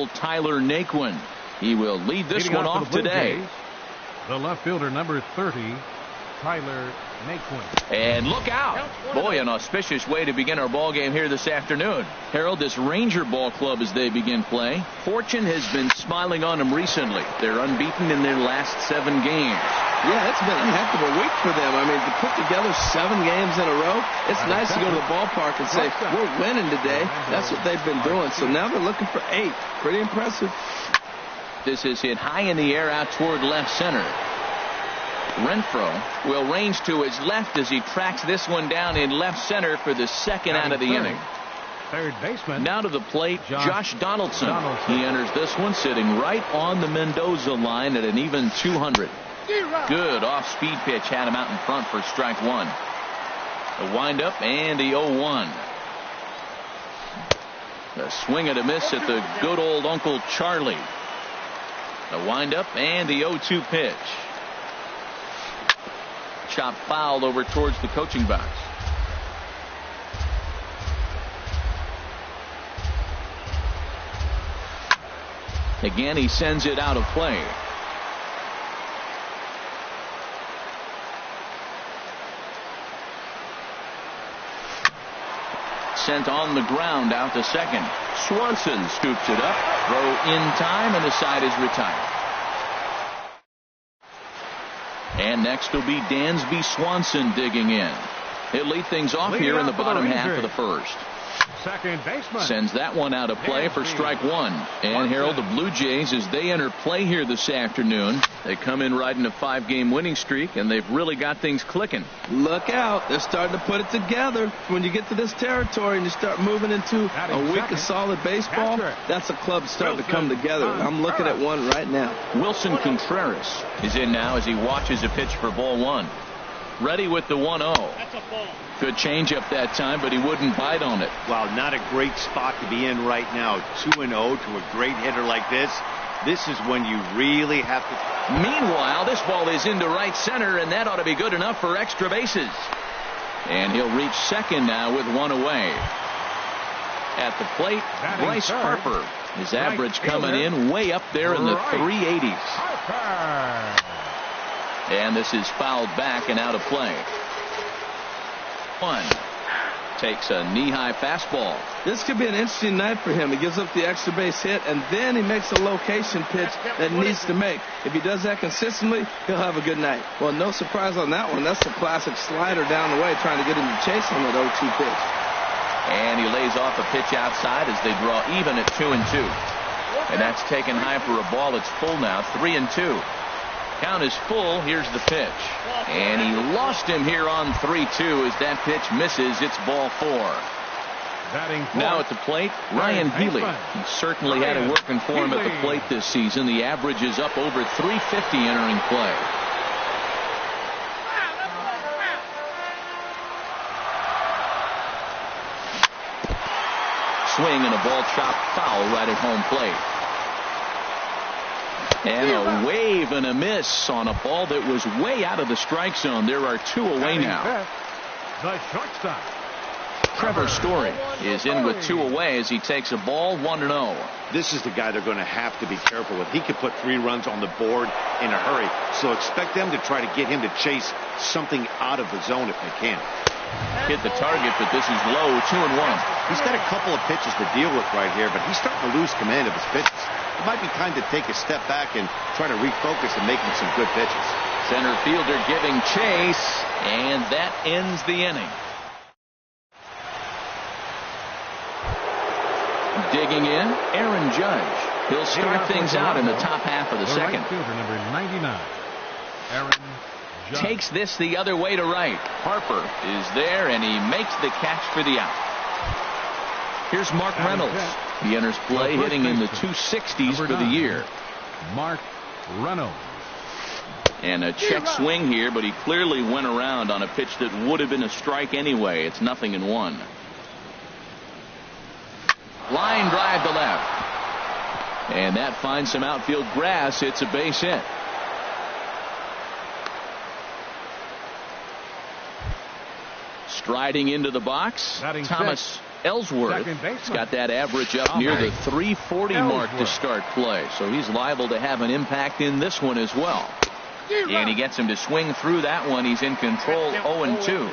year-old Tyler Naquin. He will lead this one off today. The left fielder, number 30, Tyler Naquin. And look out. Boy, an auspicious way to begin our ball game here this afternoon. Harold, this Ranger ball club as they begin play, fortune has been smiling on them recently. They're unbeaten in their last 7 games. Yeah, it's been a heck of a week for them. I mean, to put together 7 games in a row, it's nice to go to the ballpark and say, we're winning today. That's what they've been doing. So now they're looking for 8. Pretty impressive. This is hit high in the air out toward left center. Renfroe will range to his left as he tracks this one down in left center for the second out of the inning. Third baseman. Now to the plate, Josh Donaldson. He enters this one sitting right on the Mendoza line at an even 200. Good off-speed pitch had him out in front for strike 1. The windup and the 0-1. A swing and a miss at the good old Uncle Charlie. The windup and the 0-2 pitch. Chop fouled over towards the coaching box. Again, he sends it out of play. Sent on the ground out to second. Swanson scoops it up. Throw in time, and the side is retired. And next will be Dansby Swanson digging in. He'll lead things off here in the bottom half of the first. Second baseman. Sends that one out of play for strike 1. And Harold, the Blue Jays, as they enter play here this afternoon, they come in riding a 5-game winning streak, and they've really got things clicking. Look out. They're starting to put it together. When you get to this territory and you start moving into a week of solid baseball, that's a club starting to come together. I'm looking at one right now. Wilson Contreras is in now as he watches a pitch for ball 1. Ready with the 1-0. That's a ball. Good changeup that time, but he wouldn't bite on it. Wow, not a great spot to be in right now. 2-0 to a great hitter like this. This is when you really have to. Meanwhile, this ball is into right center, and that ought to be good enough for extra bases. And he'll reach second now with 1 away. At the plate, Bryce Harper. His average coming in way up there in the 380s. And this is fouled back and out of play. 1 takes a knee-high fastball. This could be an interesting night for him. He gives up the extra base hit, and then he makes a location pitch that he needs to make. If he does that consistently, he'll have a good night. Well, no surprise on that one. That's a classic slider down the way, trying to get him to chase on that 0-2 pitch. And he lays off a pitch outside as they draw even at 2-2. And that's taken high for a ball. It's full now, 3-2. Count is full. Here's the pitch. And he lost him here on 3-2 as that pitch misses. It's ball 4. Now at the plate, Ryan Healy. He certainly had it working for him at the plate this season. The average is up over 350 entering play. Swing and a ball chopped foul right at home plate. And a wave and a miss on a ball that was way out of the strike zone. There are 2 away now. The shortstop. Trevor Story is in with 2 away as he takes a ball 1-0. This is the guy they're going to have to be careful with. He could put 3 runs on the board in a hurry. So expect them to try to get him to chase something out of the zone if they can. Hit the target, but this is low. 2-1. He's got a couple of pitches to deal with right here, but he's starting to lose command of his pitches. It might be time to take a step back and try to refocus and making some good pitches. Center fielder giving chase, and that ends the inning. Digging in, Aaron Judge. He'll start things out in the top half of the second. Right fielder, number 99, Aaron Judge. Takes this the other way to right. Harper is there, and he makes the catch for the out. Here's Mark Reynolds. He enters play hitting in the 260s for the year. Mark Reynolds. And a check swing here, but he clearly went around on a pitch that would have been a strike anyway. It's 0-1. Line drive to left. And that finds some outfield grass. It's a base hit. Striding into the box, Thomas Ellsworth has got that average up near the 340 mark to start play, so he's liable to have an impact in this one as well. And he gets him to swing through that one. He's in control, 0-2.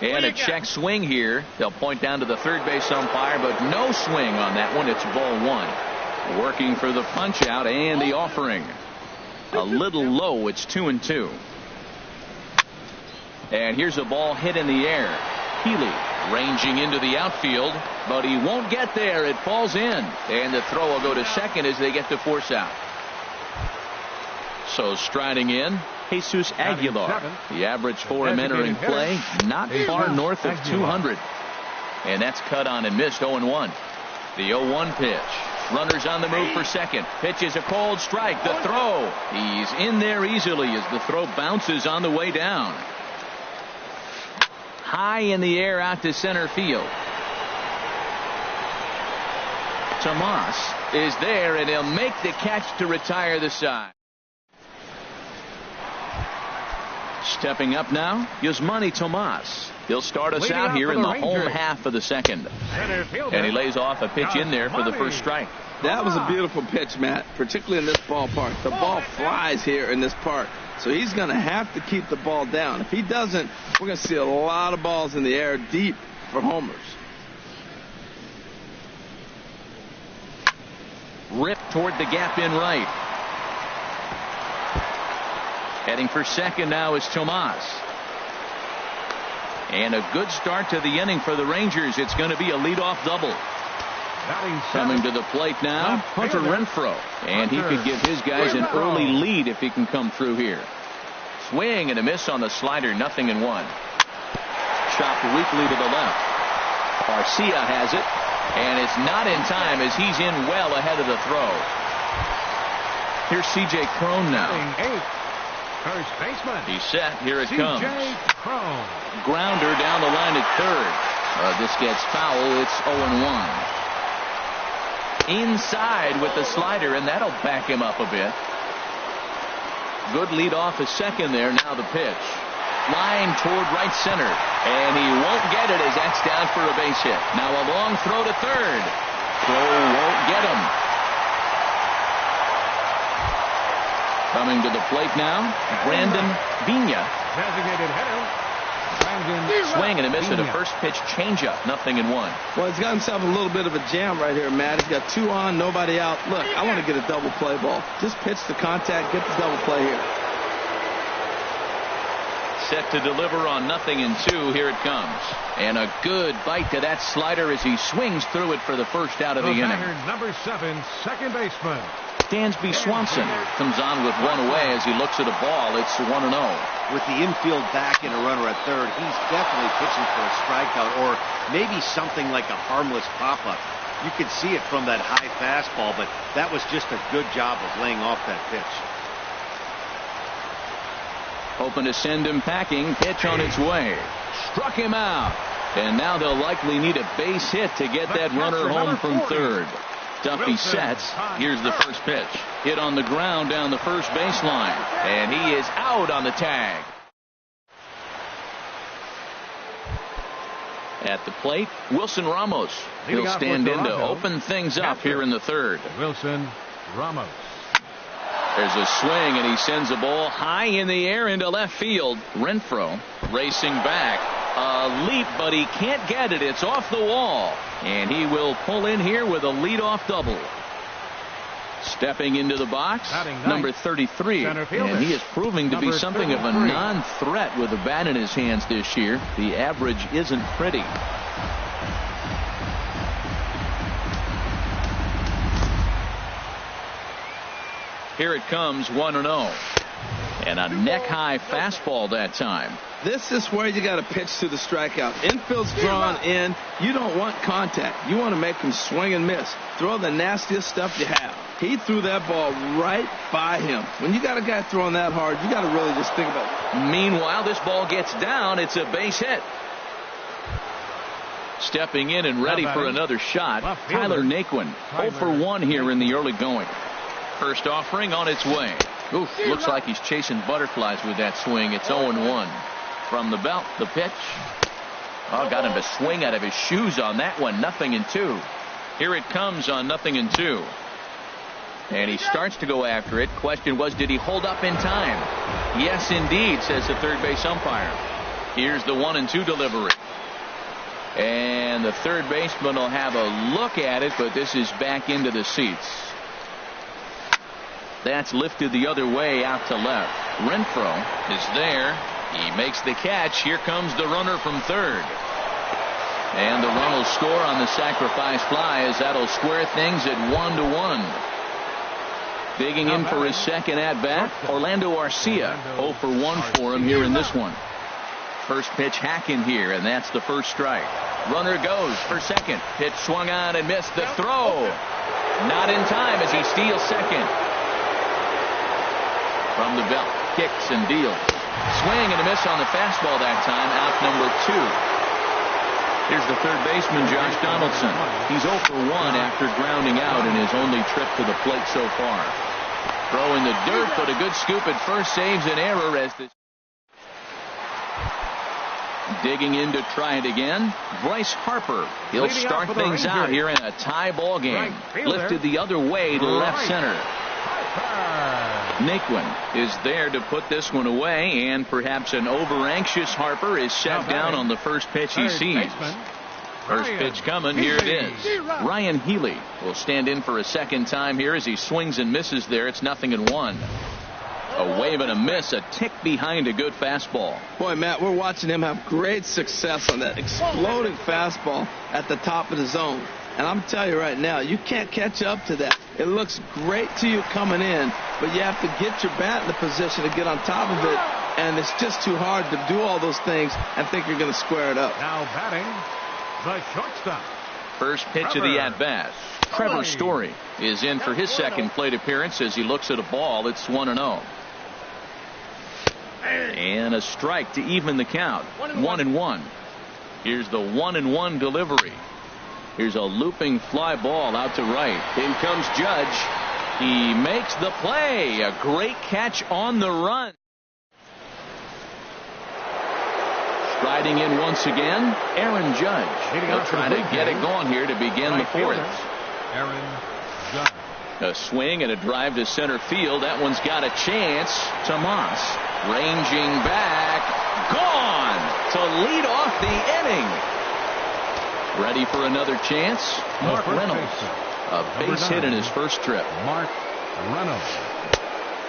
And a check swing here. They'll point down to the third base umpire, but no swing on that one. It's ball one. Working for the punch out and the offering. A little low. It's 2-2. And here's a ball hit in the air. Healy ranging into the outfield, but he won't get there. It falls in. And the throw will go to second as they get the force out. So striding in, Jesus Aguilar. The average for him entering play, not far north of 200. And that's cut on and missed, 0-1. The 0-1 pitch. Runners on the move for second. Pitch is a cold strike. The throw. He's in there easily as the throw bounces on the way down. High in the air out to center field. Tomas is there, and he'll make the catch to retire the side. Stepping up now, Yasmani Tomas. He'll start us out here in the home half of the second. And he lays off a pitch in there for the first strike. That was a beautiful pitch, Matt, particularly in this ballpark. The ball flies here in this park, so he's going to have to keep the ball down. If he doesn't, we're going to see a lot of balls in the air deep for homers. Ripped toward the gap in right. Heading for second now is Tomas. And a good start to the inning for the Rangers. It's going to be a leadoff double. Coming to the plate now, Hunter Renfroe. And he could give his guys an early lead if he can come through here. Swing and a miss on the slider, 0-1. Chopped weakly to the left. Garcia has it. And it's not in time as he's in well ahead of the throw. Here's C.J. Cron now. First baseman. He's set. Here it comes. Cron. Grounder down the line at third. This gets foul. It's 0-1. Inside with the slider, and that'll back him up a bit. Good lead off his second there. Now the pitch. Line toward right center. And he won't get it as that's down for a base hit. Now a long throw to third. Throw won't get him. Coming to the plate now, Brandon Vina. Designated hitter. Swing and a miss at a first pitch changeup, 0-1. Well, he's got himself a little bit of a jam right here, Matt. He's got two on, nobody out. Look, I want to get a double play ball. Just pitch the contact, get the double play here. Set to deliver on 0-2. Here it comes. And a good bite to that slider as he swings through it for the first out of the inning. Number 7, second baseman. Dansby Swanson comes on with one away as he looks at a ball. It's 1-0. With the infield back and a runner at third, he's definitely pitching for a strikeout or maybe something like a harmless pop-up. You could see it from that high fastball, but that was just a good job of laying off that pitch. Hoping to send him packing. Pitch on its way. Struck him out. And now they'll likely need a base hit to get that runner home from third. Duffy sets. Here's the first pitch. Hit on the ground down the first baseline. And he is out on the tag. At the plate, Wilson Ramos. He'll stand in to open things up here in the third. Wilson Ramos. There's a swing, and he sends a ball high in the air into left field. Renfroe racing back. A leap, but he can't get it. It's off the wall. And he will pull in here with a leadoff double. Stepping into the box, number 33. And he is proving to be something of a non-threat with a bat in his hands this year. The average isn't pretty. Here it comes, 1-0. And a neck-high fastball that time. This is where you got to pitch to the strikeout. Infield's drawn in. You don't want contact. You want to make him swing and miss. Throw the nastiest stuff you have. He threw that ball right by him. When you got a guy throwing that hard, you got to really just think about it. Meanwhile, this ball gets down. It's a base hit. Stepping in and ready for another shot, Tyler Naquin. 0 for 1 here in the early going. First offering on its way. Oof, looks like he's chasing butterflies with that swing. It's 0-1. From the belt, the pitch. Oh, got him to swing out of his shoes on that one. 0-2. Here it comes on 0-2. And he starts to go after it. Question was, did he hold up in time? Yes, indeed, says the third base umpire. Here's the 1-2 delivery. And the third baseman will have a look at it, but this is back into the seats. That's lifted the other way out to left. Renfroe is there. He makes the catch. Here comes the runner from third. And the run will score on the sacrifice fly, as that'll square things at 1-1. Digging in for his second at bat, Orlando Arcia. 0 for 1 for him here in this one. First pitch hacking here, and that's the first strike. Runner goes for second. Pitch swung on and missed. The throw. Not in time as he steals second. From the belt, kicks and deals. Swing and a miss on the fastball that time. Out number 2. Here's the third baseman, Josh Donaldson. He's 0 for 1 after grounding out in his only trip to the plate so far. Throw in the dirt, but a good scoop at first saves an error as this. Digging in to try it again, Bryce Harper. He'll start things out here in a tie ball game. Lifted the other way to left center. Naquin is there to put this one away, and perhaps an over-anxious Harper is set down on the first pitch he sees. First pitch coming, here it is. Ryan Healy will stand in for a second time here as he swings and misses there. It's 0-1. A wave and a miss, a tick behind a good fastball. Boy, Matt, we're watching him have great success on that exploding fastball at the top of the zone. And I'm telling you right now, you can't catch up to that. It looks great to you coming in, but you have to get your bat in the position to get on top of it. And it's just too hard to do all those things and think you're going to square it up. Now batting, the shortstop. First pitch of the at-bat. Trevor Story is in for his second plate appearance as he looks at a ball. It's 1-0. And a strike to even the count. 1-1. Here's the 1-1 delivery. Here's a looping fly ball out to right. In comes Judge. He makes the play. A great catch on the run. Striding in once again, Aaron Judge. He'll try to get it going here to begin the fourth. Aaron Judge. A swing and a drive to center field. That one's got a chance. Tomas ranging back. Gone to lead off the inning. Ready for another chance? Mark Reynolds. A base hit in his first trip. Mark Reynolds.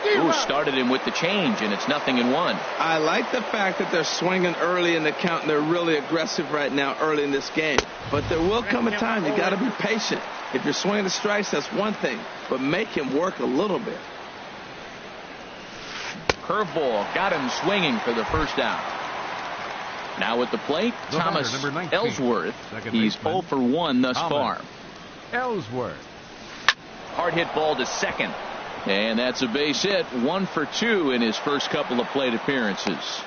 Who started him with the change, and it's 0-1. I like the fact that they're swinging early in the count, and they're really aggressive right now early in this game. But there will come a time you got to be patient. If you're swinging the strikes, that's one thing, but make him work a little bit. Curveball got him swinging for the first out. Now at the plate, Thomas Ellsworth. He's 0 for 1 thus far. Ellsworth. Hard hit ball to second. And that's a base hit. 1 for 2 in his first couple of plate appearances.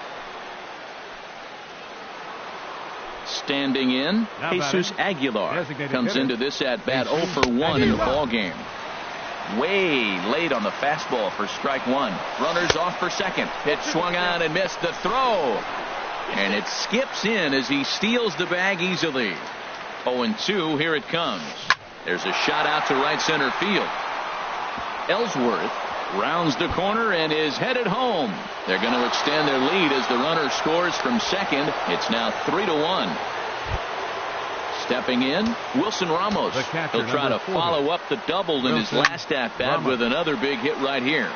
Standing in, Jesus Aguilar comes into this at bat 0 for 1 in the ball game. Way late on the fastball for strike one. Runners off for second. Pitch swung on and missed. The throw. And it skips in as he steals the bag easily. 0-2. Here it comes. There's a shot out to right center field. Ellsworth rounds the corner and is headed home. They're going to extend their lead as the runner scores from second. It's now 3-1. Stepping in, Wilson Ramos. He'll try to follow up the double in his last at-bat with another big hit right here.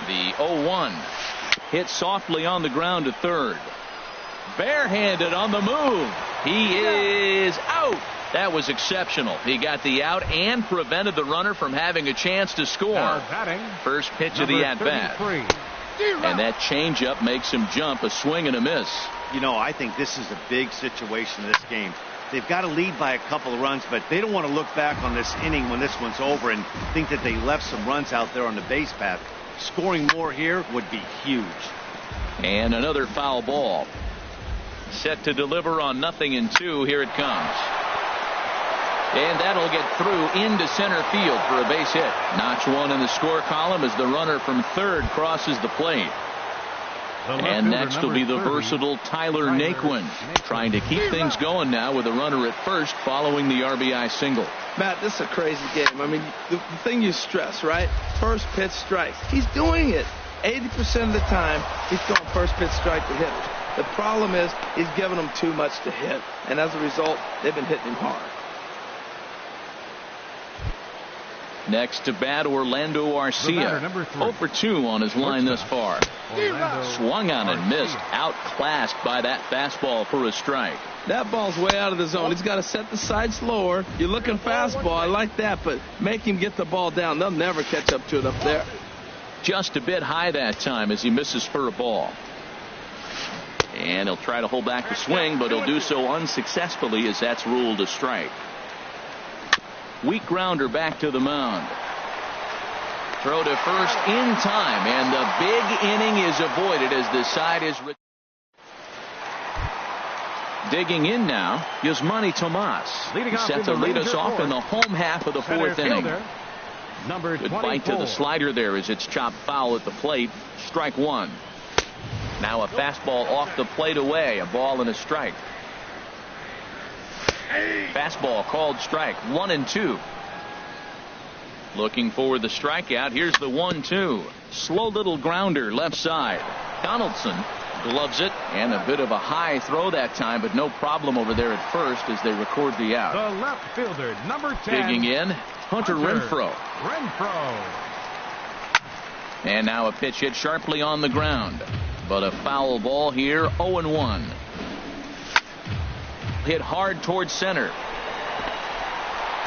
The 0-1 hit softly on the ground to third. Barehanded on the move. He is out. That was exceptional. He got the out and prevented the runner from having a chance to score. First pitch of the at-bat. And that changeup makes him jump. A swing and a miss. You know, I think this is a big situation in this game. They've got to lead by a couple of runs, but they don't want to look back on this inning when this one's over and think that they left some runs out there on the base path. Scoring more here would be huge. And another foul ball. Set to deliver on 0-2. Here it comes. And that'll get through into center field for a base hit. Notch one in the score column as the runner from third crosses the plate. And next will be the versatile Tyler Naquin, trying to keep things going now with a runner at first following the RBI single. Matt, this is a crazy game. I mean, the thing you stress, right? First pitch strikes. He's doing it. 80% of the time, he's throwing first pitch strike to hitters. The problem is he's giving them too much to hit. And as a result, they've been hitting him hard. Next to bat, Orlando Arcia. 0 for 2 on his line thus far. Swung on and missed. Outclassed by that fastball for a strike. That ball's way out of the zone. He's got to set the side slower. You're looking fastball. I like that, but make him get the ball down. They'll never catch up to it up there. Just a bit high that time as he misses for a ball. And he'll try to hold back the swing, but he'll do so unsuccessfully as that's ruled a strike. Weak grounder back to the mound. Throw to first in time, and the big inning is avoided as the side is digging in now. Yasmani Tomas. He's set to lead us off in the home half of the fourth inning. Good bite to the slider there as it's chopped foul at the plate. Strike one. Now a fastball off the plate away. A ball and a strike. Fastball called strike. 1-2. Looking for the strikeout. Here's the 1-2. Slow little grounder left side. Donaldson gloves it, and a bit of a high throw that time, but no problem over there at first as they record the out. The left fielder, number 10. Digging in, Hunter Renfroe. And now a pitch hit sharply on the ground, but a foul ball here. 0-1. Hit hard towards center.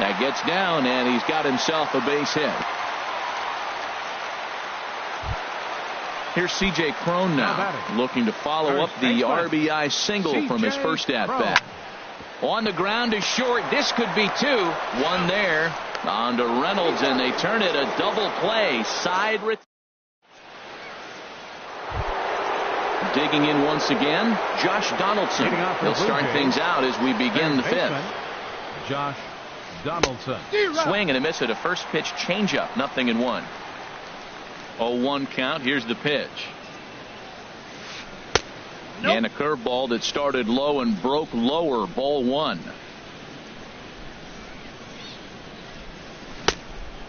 That gets down, and he's got himself a base hit. Here's C.J. Cron now, looking to follow up the RBI single from his first at-bat. On the ground is short. This could be two. One there. On to Reynolds, and they turn it a double play. Side digging in once again, Josh Donaldson. He'll start things out as we begin the fifth. Josh Donaldson. Swing and a miss at a first pitch changeup. 0-1. 0-1 count. Here's the pitch. And a curveball that started low and broke lower. Ball one.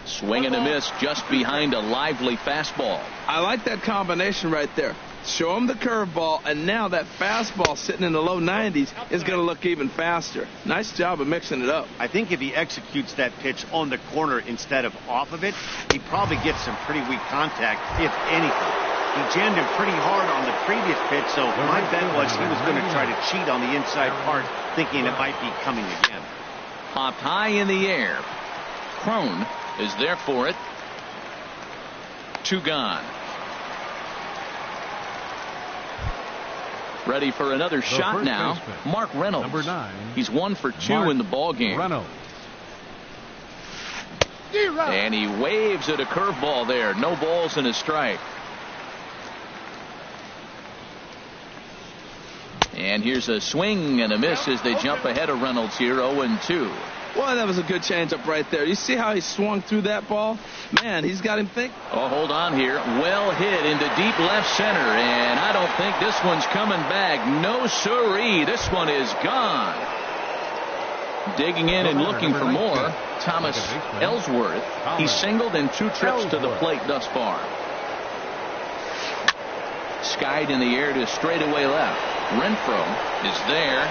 Swing and a miss just behind a lively fastball. I like that combination right there. Show him the curveball, and now that fastball sitting in the low 90s is going to look even faster. Nice job of mixing it up. I think if he executes that pitch on the corner instead of off of it, he probably gets some pretty weak contact, if anything. He jammed him pretty hard on the previous pitch, so my bet was he was going to try to cheat on the inside part, thinking it might be coming again. Popped high in the air. Cron is there for it. 2 gone. Ready for another shot now. Baseman, Mark Reynolds. Number 9. He's 1 for 2 in the ball game. Reynolds. And he waves at a curveball there. No balls and a strike. And here's a swing and a miss as they jump ahead of Reynolds here. 0-2. Well, that was a good changeup right there. You see how he swung through that ball? Man, he's got him thinking. Oh, hold on here. Well hit into deep left center, and I don't think this one's coming back. No siree. This one is gone. Digging in and looking for more. Thomas Ellsworth. He's singled in 2 trips to the plate thus far. Skied in the air to straightaway left. Renfroe is there,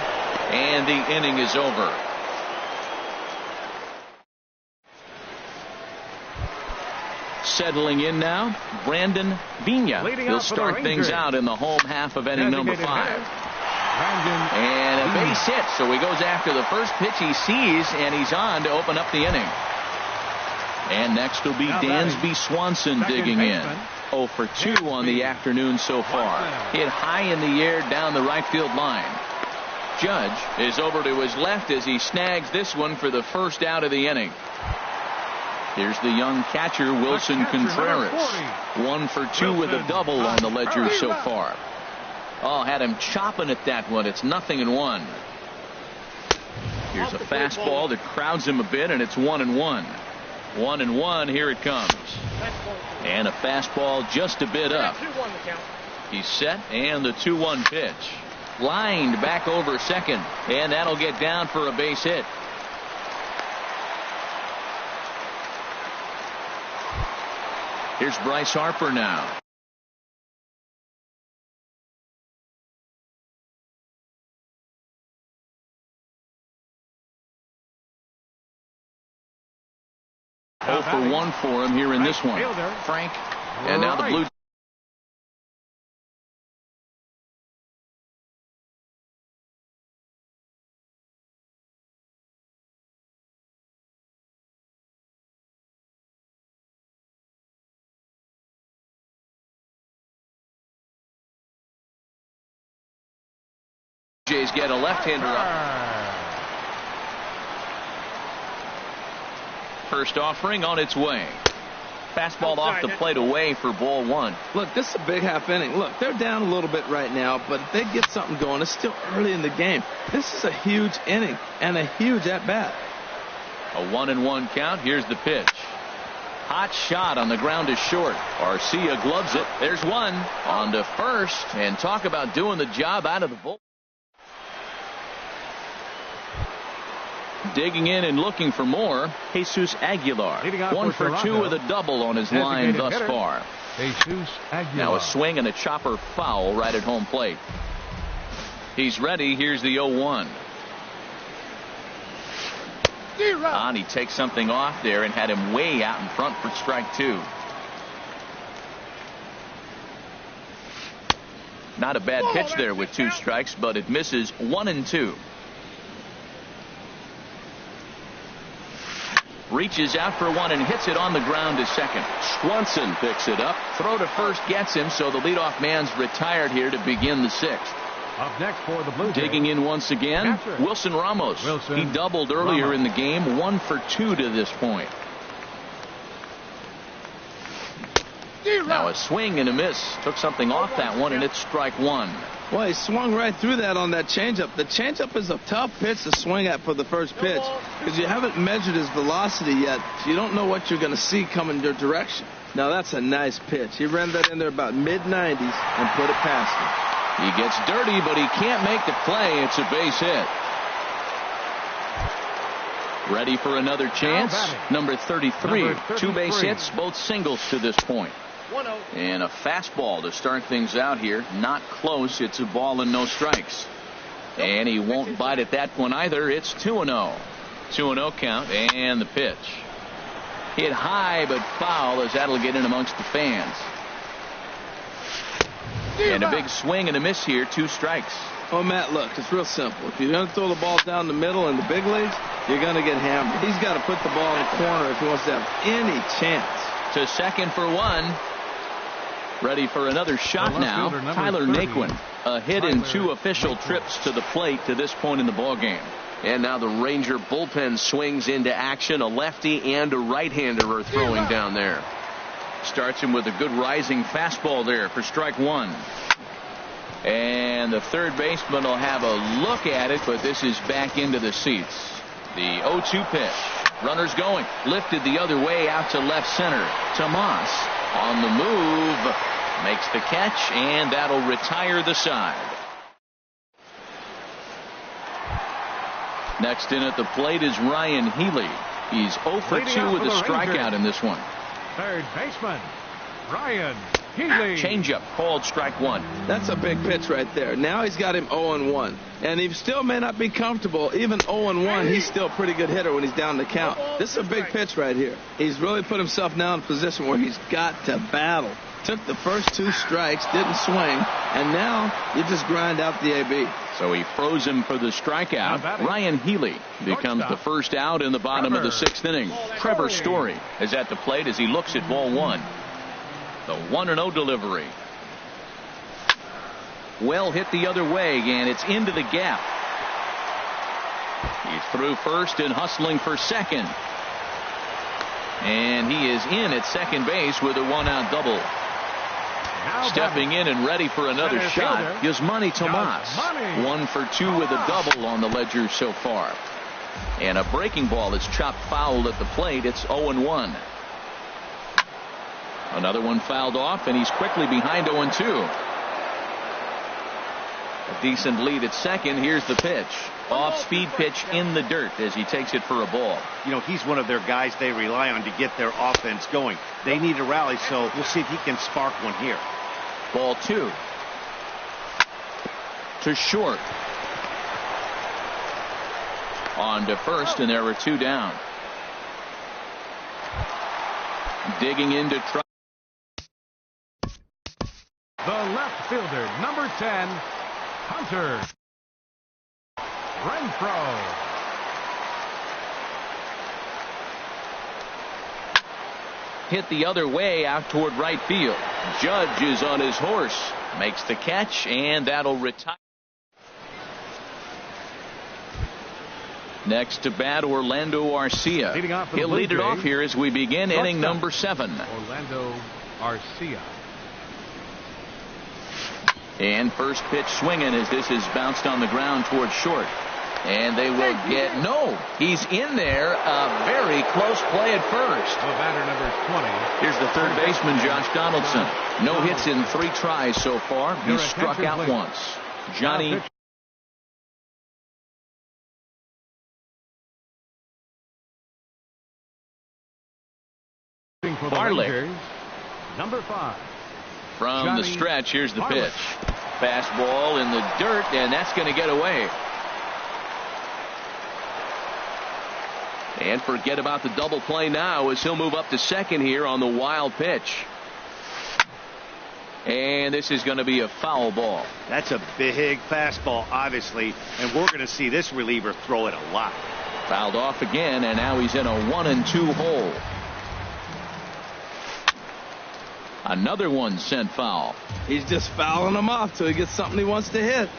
and the inning is over. Settling in now, Brandon Vina. He'll start things out in the home half of inning number 5. And a base hit, so he goes after the first pitch he sees, and he's on to open up the inning. And next will be Dansby Swanson digging in. 0 for 2 on the afternoon so far. Hit high in the air down the right field line. Judge is over to his left as he snags this one for the first out of the inning. Here's the young catcher, Wilson Contreras. 1 for 2 with a double on the ledger so far. Oh, had him chopping at that one. It's 0-1. Here's a fastball that crowds him a bit, and it's 1-1. 1-1. Here it comes. And a fastball just a bit up. He's set, and the 2-1 pitch. Lined back over second, and that'll get down for a base hit. Here's Bryce Harper now. Oh for 1 for him here in this one. Frank, and now the Blue. Jays get a left-hander up. First offering on its way. Fastball off the plate away for ball 1. Look, this is a big half inning. Look, they're down a little bit right now, but if they get something going, it's still early in the game. This is a huge inning and a huge at-bat. A 1-1 count. Here's the pitch. Hot shot on the ground is short. Arcia gloves it. There's one on to first, and talk about doing the job out of the bull. Digging in and looking for more, Jesus Aguilar. 1 for 2 with a double on his line thus far. Jesus Aguilar. Now a swing and a chopper foul right at home plate. He's ready. Here's the 0-1. And he takes something off there and had him way out in front for strike 2. Not a bad pitch there with 2 strikes, but it misses 1 and 2. Reaches out for one and hits it on the ground to second. Swanson picks it up. Throw to first gets him, so the leadoff man's retired here to begin the 6th. Up next for the Blue Jays. Digging in once again, Wilson Ramos. He doubled earlier in the game, 1 for 2 to this point. Now a swing and a miss. Took something off that one, and it's strike 1. Well, he swung right through that on that changeup. The changeup is a tough pitch to swing at for the first pitch because you haven't measured his velocity yet. So you don't know what you're going to see coming your direction. Now, that's a nice pitch. He ran that in there about mid-90s and put it past him. He gets dirty, but he can't make the play. It's a base hit. Ready for another chance. Number 33. 2 base hits, both singles to this point. And a fastball to start things out here. Not close. It's a ball and no strikes. And he won't bite at that one either. It's 2-0. 2-0 count, and the pitch. Hit high but foul as that'll get in amongst the fans. And a big swing and a miss here. 2 strikes. Oh, Matt, look, it's real simple. If you're going to throw the ball down the middle in the big leagues, you're going to get hammered. He's got to put the ball in the corner if he wants to have any chance. To second for 1. Ready for another shot now. Tyler Naquin. A hit in 2 official trips to the plate to this point in the ballgame. And now the Ranger bullpen swings into action. A lefty and a right-hander are throwing down there. Starts him with a good rising fastball there for strike 1. And the third baseman will have a look at it, but this is back into the seats. The 0-2 pitch. Runners going. Lifted the other way out to left center. Tomas on the move. Makes the catch, and that'll retire the side. Next in at the plate is Ryan Healy. He's 0 for 2 with a strikeout in this one. Third baseman, Ryan Healy. Changeup called strike 1. That's a big pitch right there. Now he's got him 0-1. And he still may not be comfortable. Even 0-1, he's still a pretty good hitter when he's down the count. This is a big pitch right here. He's really put himself now in a position where he's got to battle. Took the first 2 strikes, didn't swing, and now you just grind out the AB. So he froze him for the strikeout. Ryan Healy becomes the first out in the bottom of the 6th inning. Trevor Story is at the plate as he looks at ball 1. The 1-0 delivery. Well hit the other way, and it's into the gap. He's through first and hustling for second. And he is in at second base with a 1-out double. Stepping in and ready for another shot, Yasmani Tomas. 1 for 2 with a double on the ledger so far. And a breaking ball that's chopped foul at the plate. It's 0-1. Another one fouled off, and he's quickly behind 0-2. A decent lead at second. Here's the pitch. Off-speed pitch in the dirt as he takes it for a ball. You know, he's one of their guys they rely on to get their offense going. They need a rally, so we'll see if he can spark one here. Ball 2. To short. On to first, and there were 2 down. Digging in to try. The left fielder, number 10, Hunter Renfroe. Hit the other way out toward right field. Judge is on his horse. Makes the catch, and that'll retire. Next to bat, Orlando Arcia. He'll lead it off here as we begin inning number 7. Orlando Arcia. And first pitch swinging as this is bounced on the ground towards short. And they will get, no, he's in there. A very close play at first. The batter number 20. Here's the third baseman, Josh Donaldson. No hits in 3 tries so far. He's struck out once. Johnny Barley. Number 5. From the stretch, here's the pitch. Fastball in the dirt, and that's going to get away. And forget about the double play now as he'll move up to second here on the wild pitch. And this is going to be a foul ball. That's a big fastball, obviously, and we're going to see this reliever throw it a lot. Fouled off again, and now he's in a 1-2 hole. Another one sent foul. He's just fouling them off till he gets something he wants to hit.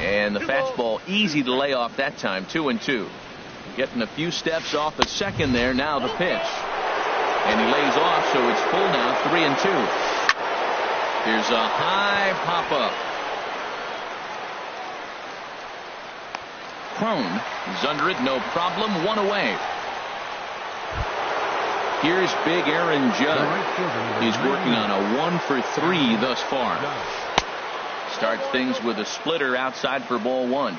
And the fastball easy to lay off that time. 2-2. Getting a few steps off the second there. Now the pitch. And he lays off, so it's full now. 3-2. Here's a high pop-up. Crone is under it. No problem. 1 away. Here's big Aaron Judge. He's working on a 1-for-3 thus far. Starts things with a splitter outside for ball 1.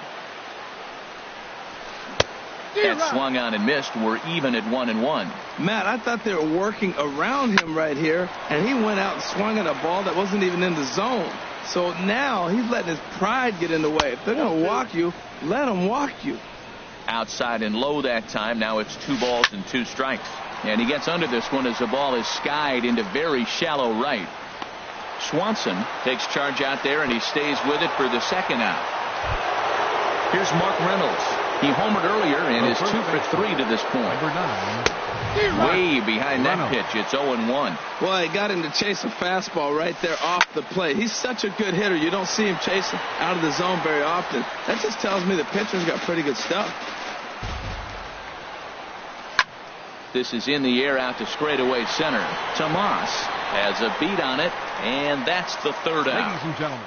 That swung on and missed. We're even at 1-1. Matt, I thought they were working around him right here, and he went out and swung at a ball that wasn't even in the zone. So now he's letting his pride get in the way. If they're going to walk you, let them walk you. Outside and low that time. Now it's 2 balls and 2 strikes. And he gets under this one as the ball is skied into very shallow right. Swanson takes charge out there, and he stays with it for the second out. Here's Mark Reynolds. He homered earlier and is 2 for 3 to this point. Way behind that pitch. It's 0-1. Well, he got him to chase a fastball right there off the plate. He's such a good hitter. You don't see him chasing out of the zone very often. That just tells me the pitcher's got pretty good stuff. This is in the air out to straightaway center. Tomas has a beat on it, and that's the third out. Ladies and gentlemen.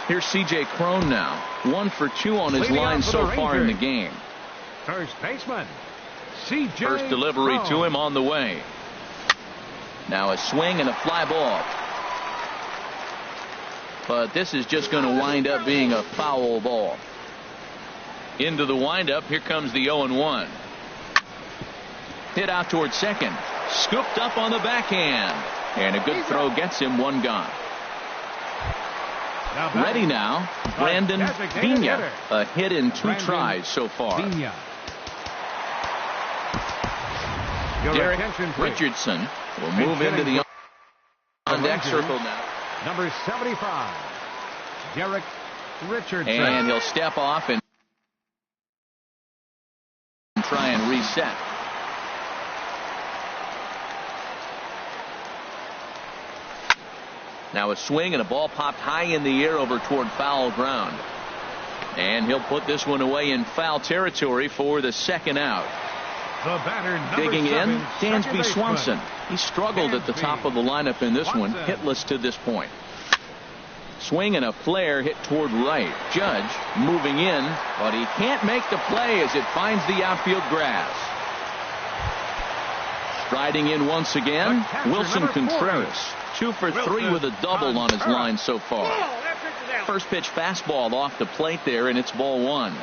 Here's C.J. Crone now. 1 for 2 on his line so far in the game. First baseman, C.J. First delivery to him on the way. Now a swing and a fly ball. But this is just going to wind up being a foul ball. Into the windup. Here comes the 0-1. Hit out towards second. Scooped up on the backhand. And a good throw gets him 1 gone. Ready now, Brandon Pena. A hit in 2 tries so far. Derek Richardson will move into the on-deck circle now. Number 75, Derek Richardson. And he'll step off and try and reset. Now a swing and a ball popped high in the air over toward foul ground. And he'll put this one away in foul territory for the second out. The batter, digging 7, in, Dansby Swanson. He struggled at the top of the lineup in this one, hitless to this point. Swing and a flare hit toward right. Judge moving in, but he can't make the play as it finds the outfield grass. Striding in once again, Wilson Contreras. 2 for 3 with a double on his line so far. First pitch fastball off the plate there, and it's ball 1.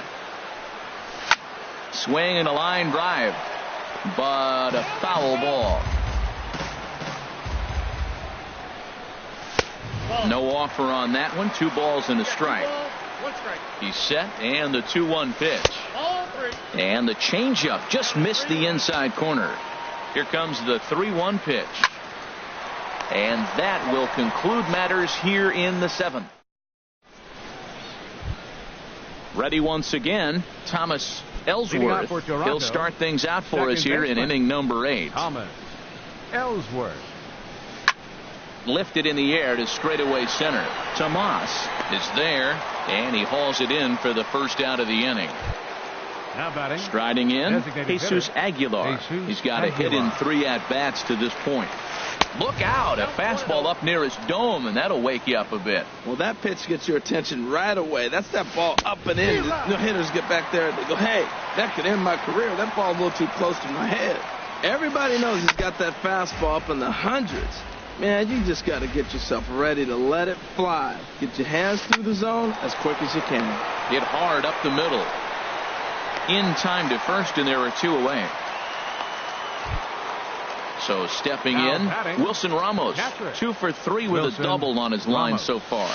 Swing and a line drive, but a foul ball. No offer on that one. 2 balls and a strike. He's set, and the 2-1 pitch. And the changeup just missed the inside corner. Here comes the 3-1 pitch. And that will conclude matters here in the 7th. Ready once again, Thomas Ellsworth. He'll start things out for us here in inning number 8. Thomas Ellsworth. Lifted in the air to straightaway center. Tomas is there, and he hauls it in for the first out of the inning. Now batting. Striding in, Jesus Aguilar. He's got a hit in 3 at-bats to this point. Look out, a fastball up near his dome, and that'll wake you up a bit. Well, that pitch gets your attention right away. That's that ball up and in. The hitters get back there and they go, hey, that could end my career. That ball's a little too close to my head. Everybody knows he's got that fastball up in the hundreds. Man, you just got to get yourself ready to let it fly. Get your hands through the zone as quick as you can. Hit hard up the middle. In time to first, and there are 2 away. So stepping in, Wilson Ramos. 2 for 3 with a double on his line so far.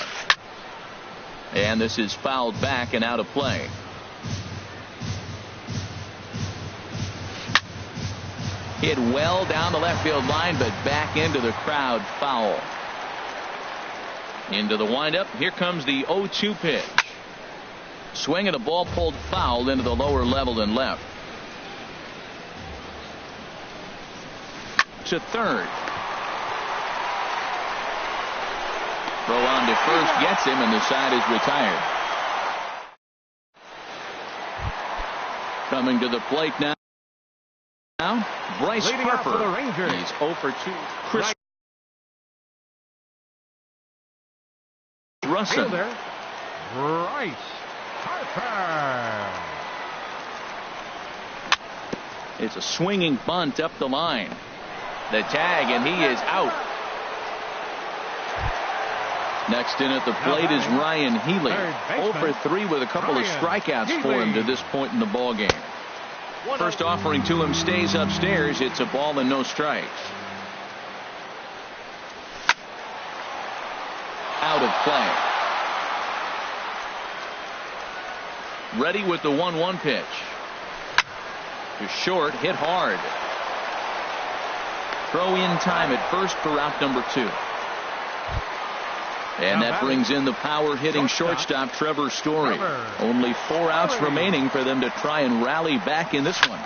And this is fouled back and out of play. Hit well down the left field line, but back into the crowd, foul. Into the windup. Here comes the 0-2 pitch. Swing and a ball pulled foul into the lower level and left. To third. Throw on to first gets him, and the side is retired. Coming to the plate now. Bryce Harper. He's 0 for 2. Chris Russin. Bryce Harper. It's a swinging bunt up the line. The tag, and he is out. Next in at the plate is Ryan Healy. 0 for 3 with a couple of strikeouts for him to this point in the ball game. First offering to him stays upstairs. It's a ball and no strikes. Out of play. Ready with the 1-1 pitch. To short, hit hard. Throw in time at first for out number 2. And that brings in the power hitting shortstop Trevor Story. Only 4 outs remaining for them to try and rally back in this one.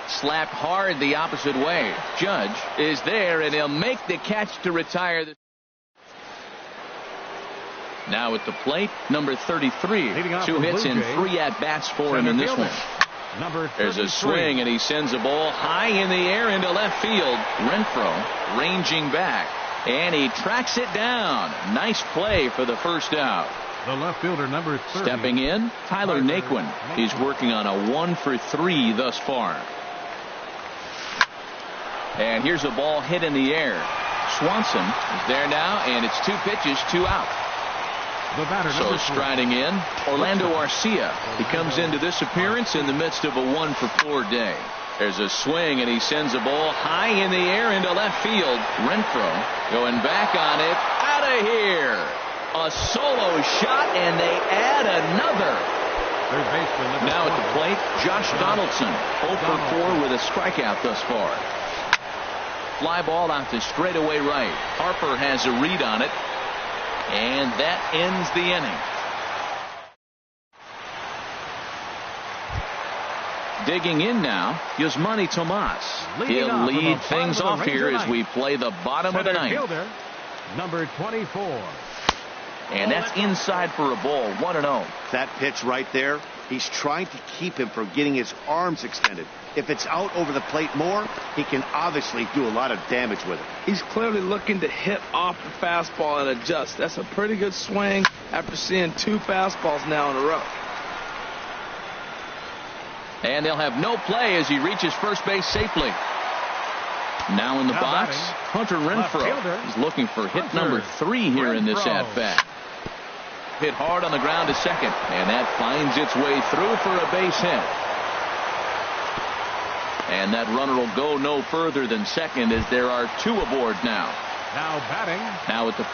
Slapped hard the opposite way. Judge is there, and he'll make the catch to retire. Now at the plate, number 33. 2 hits and 3 at-bats for him in this one. There's a swing, and he sends a ball high in the air into left field. Renfroe ranging back, and he tracks it down. Nice play for the first out. The left fielder, number 30. Stepping in, Tyler Naquin. He's working on a 1 for 3 thus far. And here's a ball hit in the air. Swanson is there now, and it's 2 pitches, 2 out. So striding in, Orlando Arcia. He comes into this appearance in the midst of a 1 for 4 day. There's a swing, and he sends a ball high in the air into left field. Renfroe going back on it. Out of here. A solo shot, and they add another. Now at the plate, Josh Donaldson. 0 for 4 with a strikeout thus far. Fly ball out to straightaway right. Harper has a read on it. And that ends the inning. Digging in now, Yasmani Tomas. He'll lead things off here as we play the bottom of the ninth. Number 24. And that's inside for a ball, 1-0. That pitch right there, he's trying to keep him from getting his arms extended. If it's out over the plate more, he can obviously do a lot of damage with it. He's clearly looking to hit off the fastball and adjust. That's a pretty good swing after seeing 2 fastballs now in a row. And they'll have no play as he reaches first base safely. Now in the Now box, batting, Hunter Renfroe. fielder, He's looking for hit Hunter number 3 here in this Renfroe. at-bat. Hit hard on the ground to second, and that finds its way through for a base hit. And that runner will go no further than second as there are 2 aboard now. Now batting. Now at the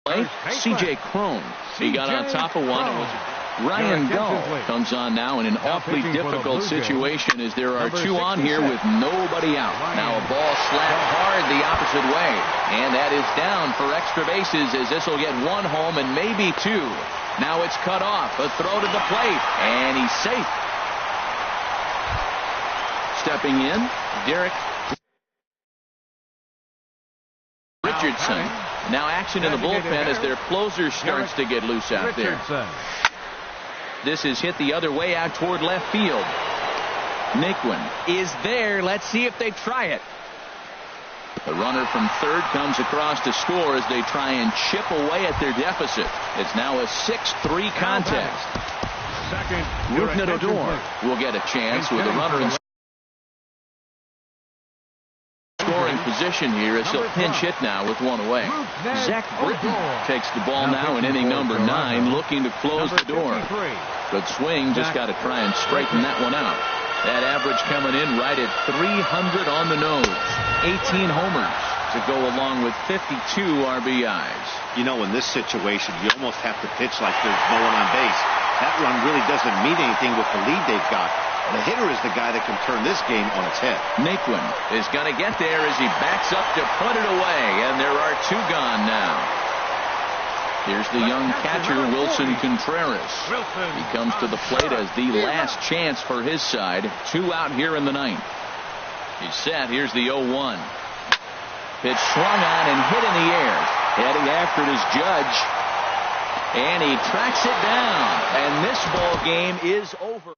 plate, C.J. Cron. He got on top of one. It was Ryan Gull comes on now in an awfully difficult situation as there are 2 on here with nobody out. Now a ball slapped hard the opposite way, and that is down for extra bases as this will get 1 home and maybe 2. Now it's cut off. A throw to the plate, and he's safe. Stepping in, Derek Richardson. Now action in the bullpen as their closer starts to get loose out there. This is hit the other way out toward left field. Naquin is there. Let's see if they try it. The runner from third comes across to score as they try and chip away at their deficit. It's now a 6-3 contest. Rougned Odor will get a chance with a runner in scoring position here as he'll pinch hit now with 1 away. Zach Britton takes the ball now in inning number 9, looking to close the door. Good swing, just got to try and straighten that one out. That average coming in right at 300 on the nose. 18 homers to go along with 52 RBIs. You know, in this situation, you almost have to pitch like there's no one on base. That run really doesn't mean anything with the lead they've got. The hitter is the guy that can turn this game on its head. Naquin is going to get there as he backs up to put it away, and there are 2 gone now. Here's the young catcher, Wilson Contreras. He comes to the plate as the last chance for his side. 2 out here in the 9th. He's set. Here's the 0-1. Pitch swung on and hit in the air. Heading after it is Judge. And he tracks it down. And this ball game is over.